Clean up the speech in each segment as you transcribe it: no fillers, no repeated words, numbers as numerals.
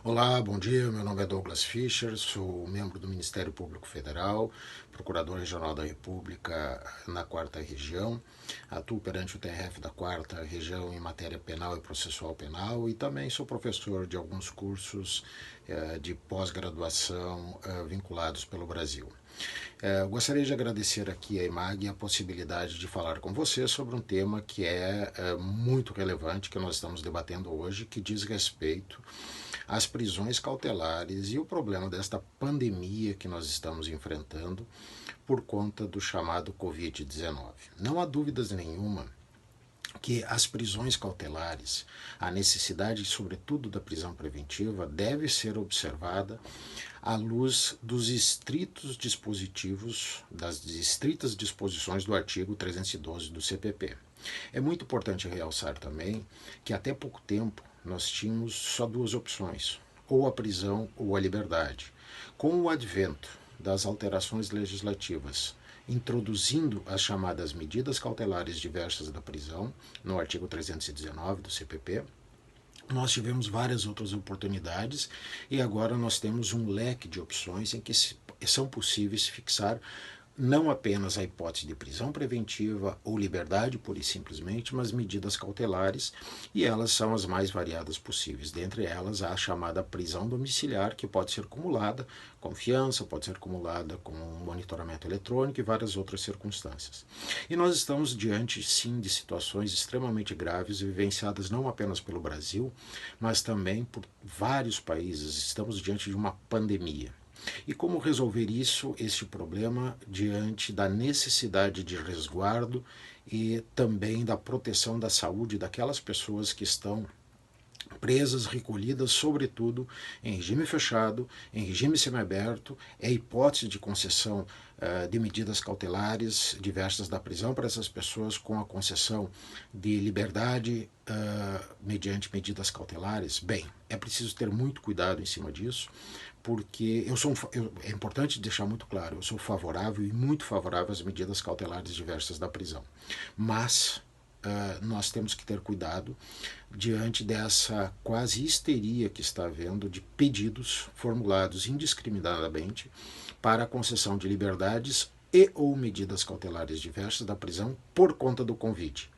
Olá, bom dia. Meu nome é Douglas Fischer, sou membro do Ministério Público Federal, Procurador Regional da República na 4ª Região. Atuo perante o TRF da 4ª Região em matéria penal e processual penal e também sou professor de alguns cursos de pós-graduação vinculados pelo Brasil. Gostaria de agradecer aqui à EMAG a possibilidade de falar com você sobre um tema que é muito relevante, que nós estamos debatendo hoje, que diz respeito às prisões cautelares e o problema desta pandemia que nós estamos enfrentando por conta do chamado Covid-19. Não há dúvidas nenhuma que as prisões cautelares, a necessidade, sobretudo, da prisão preventiva, deve ser observada à luz dos estritos dispositivos, das estritas disposições do artigo 312 do CPP. É muito importante realçar também que até pouco tempo nós tínhamos só duas opções, ou a prisão ou a liberdade. Com o advento das alterações legislativas introduzindo as chamadas medidas cautelares diversas da prisão, no artigo 319 do CPP, nós tivemos várias outras oportunidades e agora nós temos um leque de opções em que são possíveis fixar não apenas a hipótese de prisão preventiva ou liberdade pura e simplesmente, mas medidas cautelares, e elas são as mais variadas possíveis. Dentre elas, há a chamada prisão domiciliar, que pode ser acumulada com fiança, pode ser acumulada com monitoramento eletrônico e várias outras circunstâncias. E nós estamos diante, sim, de situações extremamente graves, vivenciadas não apenas pelo Brasil, mas também por vários países. Estamos diante de uma pandemia. E como resolver este problema, diante da necessidade de resguardo e também da proteção da saúde daquelas pessoas que estão presas, recolhidas, sobretudo em regime fechado, em regime semiaberto, é hipótese de concessão de medidas cautelares diversas da prisão para essas pessoas com a concessão de liberdade mediante medidas cautelares. Bem, é preciso ter muito cuidado em cima disso, porque é importante deixar muito claro, eu sou favorável e muito favorável às medidas cautelares diversas da prisão. Mas nós temos que ter cuidado diante dessa quase histeria que está havendo de pedidos formulados indiscriminadamente para a concessão de liberdades e ou medidas cautelares diversas da prisão por conta do Covid.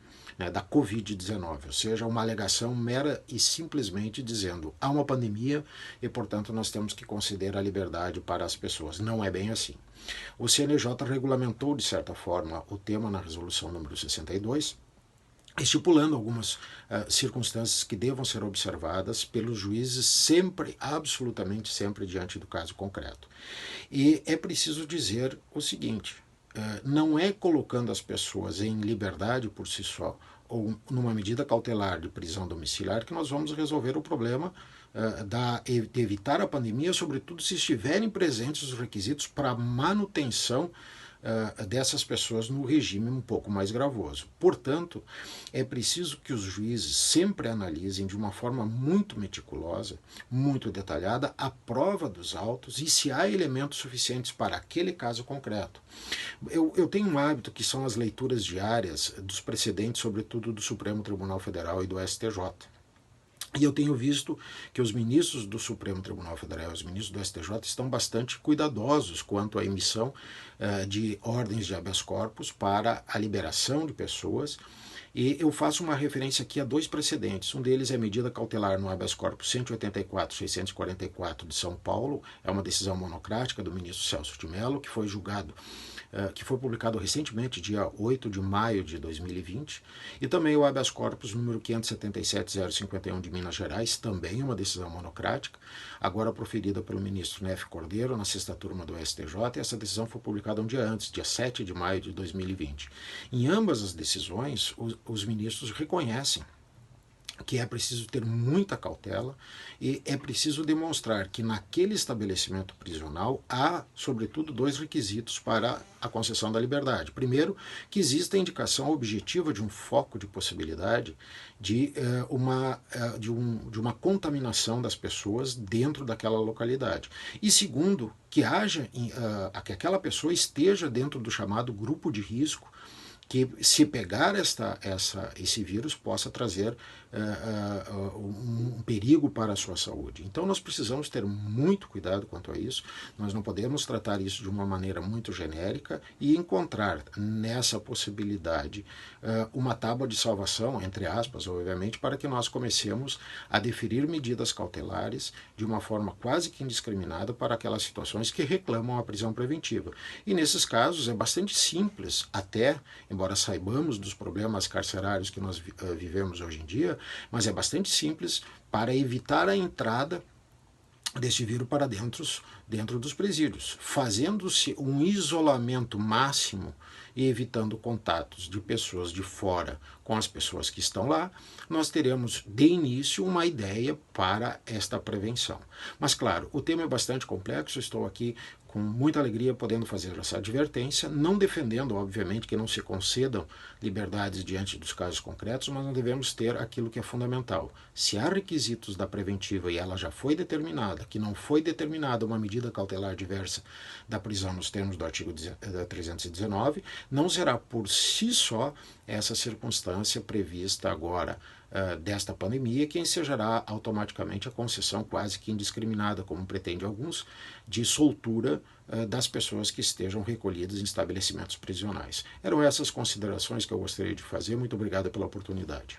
Da Covid-19, ou seja, uma alegação mera e simplesmente dizendo há uma pandemia e, portanto, nós temos que conceder a liberdade para as pessoas. Não é bem assim. O CNJ regulamentou, de certa forma, o tema na resolução número 62, estipulando algumas circunstâncias que devam ser observadas pelos juízes sempre, absolutamente sempre, diante do caso concreto. E é preciso dizer o seguinte, não é colocando as pessoas em liberdade por si só ou numa medida cautelar de prisão domiciliar que nós vamos resolver o problema de evitar a pandemia, sobretudo se estiverem presentes os requisitos para a manutenção dessas pessoas no regime um pouco mais gravoso. Portanto, é preciso que os juízes sempre analisem de uma forma muito meticulosa, muito detalhada, a prova dos autos e se há elementos suficientes para aquele caso concreto. Eu tenho um hábito que são as leituras diárias dos precedentes, sobretudo do Supremo Tribunal Federal e do STJ. E eu tenho visto que os ministros do Supremo Tribunal Federal e os ministros do STJ estão bastante cuidadosos quanto à emissão de ordens de habeas corpus para a liberação de pessoas. E eu faço uma referência aqui a dois precedentes. Um deles é a medida cautelar no habeas corpus 184-644 de São Paulo. É uma decisão monocrática do ministro Celso de Mello, que foi julgado, que foi publicado recentemente, dia 8 de maio de 2020. E também o habeas corpus número 577-051 de Minas Gerais, também uma decisão monocrática, agora proferida pelo ministro Nefe Cordeiro, na sexta turma do STJ, e essa decisão foi publicada um dia antes, dia 7 de maio de 2020. Em ambas as decisões, os ministros reconhecem que é preciso ter muita cautela e é preciso demonstrar que naquele estabelecimento prisional há, sobretudo, dois requisitos para a concessão da liberdade. Primeiro, que exista a indicação objetiva de um foco de possibilidade de uma contaminação das pessoas dentro daquela localidade. E segundo, que haja que aquela pessoa esteja dentro do chamado grupo de risco que, se pegar esse vírus, possa trazer um perigo para a sua saúde. Então nós precisamos ter muito cuidado quanto a isso, nós não podemos tratar isso de uma maneira muito genérica e encontrar nessa possibilidade uma tábua de salvação, entre aspas, obviamente, para que nós comecemos a deferir medidas cautelares de uma forma quase que indiscriminada para aquelas situações que reclamam a prisão preventiva. E nesses casos é bastante simples, até, embora saibamos dos problemas carcerários que nós vivemos hoje em dia, mas é bastante simples para evitar a entrada deste vírus para dentro dos presídios, fazendo-se um isolamento máximo e evitando contatos de pessoas de fora com as pessoas que estão lá, nós teremos de início uma ideia para esta prevenção. Mas claro, o tema é bastante complexo, estou aqui com muita alegria podendo fazer essa advertência, não defendendo, obviamente, que não se concedam liberdades diante dos casos concretos, mas não devemos ter aquilo que é fundamental. Se há requisitos da preventiva e ela já foi determinada, que não foi determinada uma medida cautelar diversa da prisão nos termos do artigo 319, não será por si só essa circunstância prevista agora desta pandemia que ensejará automaticamente a concessão quase que indiscriminada, como pretende alguns, de soltura das pessoas que estejam recolhidas em estabelecimentos prisionais. Eram essas considerações que eu gostaria de fazer. Muito obrigado pela oportunidade.